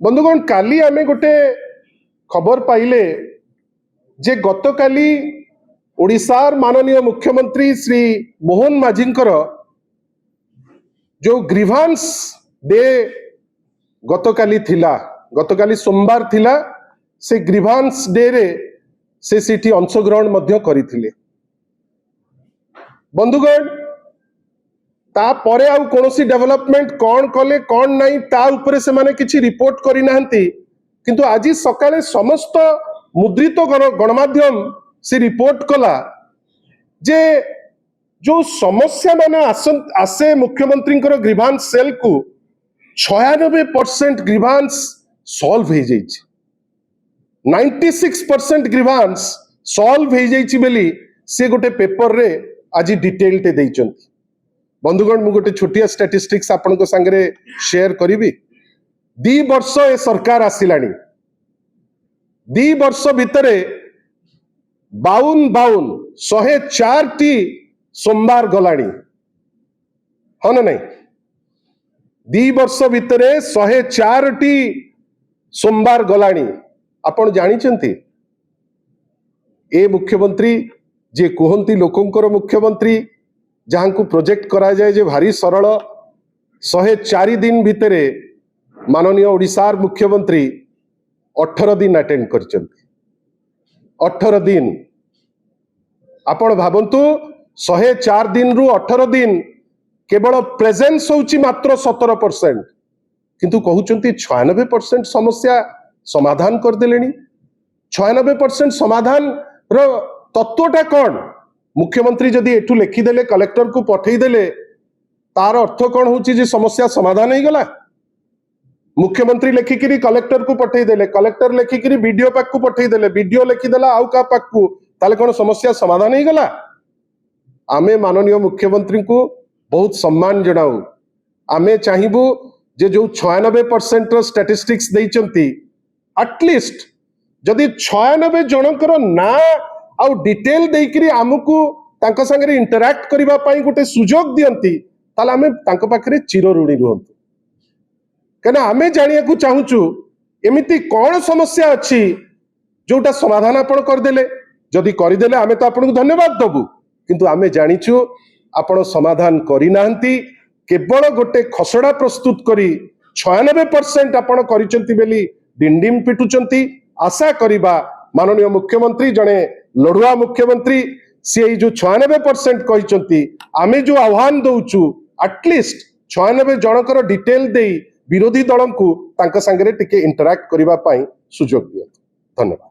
बंधुगण काली आमे गोटे खबर पाइले जे गतकाली ओडिशार माननीय मुख्यमंत्री श्री मोहन माझींकर जो ग्रीवांस डे गतकाली थिला, गतकाली सोमवार थिला, से ग्रीवांस डे रे से सिटी अंशग्रहण मध्य करिथिले। बंधुगण ता परे आउ कोनोसी डेवलपमेंट कौन कले कौन नहीं ता उपरे से माने किछि रिपोर्ट करि नाहंती, किंतु आज सकाळे समस्त मुद्रित गणमाध्यम से रिपोर्ट कला जे जो समस्या माने आसे मुख्यमंत्री ग्रीवांस सेल को 96% ग्रीवांस सॉल्व हो जाइछि, 96% ग्रीवांस सॉल्व हो जाइछि बेली से गोटे पेपर रे आज डिटेल टे दैचंती। बंधुगण मु गोटे छोटिया स्टैटिस्टिक्स आपन को संगे शेयर करिवि। 2 वर्ष ए सरकार आसिलानी, 2 वर्ष भितरे 52 104 टी सोमवार गलानी, हाँ ना नहीं? 2 वर्ष भितरे 104 टी सोमवार गलानी। आपण जानी चंती ए मुख्यमंत्री जे कहंती लोकंकर मुख्यमंत्री जहां को प्रोजेक्ट करा जाए जे भारी सरल 104 दिन भितरे माननीय ओडिशार मुख्यमंत्री 18 दिन अटेंड करचंती। 18 दिन आपण भाबंतु 104 दिन रु 18 दिन केवल प्रेजेंस होची मात्र 17%, किंतु कहउचंती 96% समस्या समाधान कर देलेनी। 96% समाधान रो तत्वटा कौन? मुख्यमंत्री जदि एठू लिखिदेले कलेक्टर को पठेदेले तार अर्थ कौन होची जे समस्या समाधान हो गला? मुख्यमंत्री लिखिकी कलेक्टर को पठेदेले, कलेक्टर लिखिकी बीडीओ पाक को पठेदेले, बीडीओ लिखिदेला आउ का पाक को, ताले कौन समस्या समाधान हो गला? आमे माननीय मुख्यमंत्री को बहुत सम्मान जनाऊ। आमे चाहिबू जे जो 96% स्टैटिस्टिक्स दैचंती एटलिस्ट जदि 96 जनकर ना आउ डिटेल देकरी आमको तांको संगे इंटरैक्ट करिबा पई गोटे सुजोग दियंती, ताले आमे तांको पाखरे चिर ऋणी रहंतु। कना आमे जानिया को चाहूचु एमिति कोन समस्या अछि जोटा समाधान आपण कर देले। जदि करि देले आमे तो आपन को धन्यवाद दबु, किंतु आमे जानिछु आपण समाधान करि नाहंती। केवल गोटे खसड़ा प्रस्तुत करी 96% आपण करिसंती बेली डिंडिम पिटुचंती। आशा करिबा माननीय मुख्यमंत्री जने लड़ुआ मुख्यमंत्री से जो 96% कहिसंती, आमे जो आह्वान दउचु एटलिस्ट 96 जनकर डिटेल देई विरोधी दल को तांका संगे टिके इंटरैक्ट करिबा पई सुजोग दियंतु। धन्यवाद।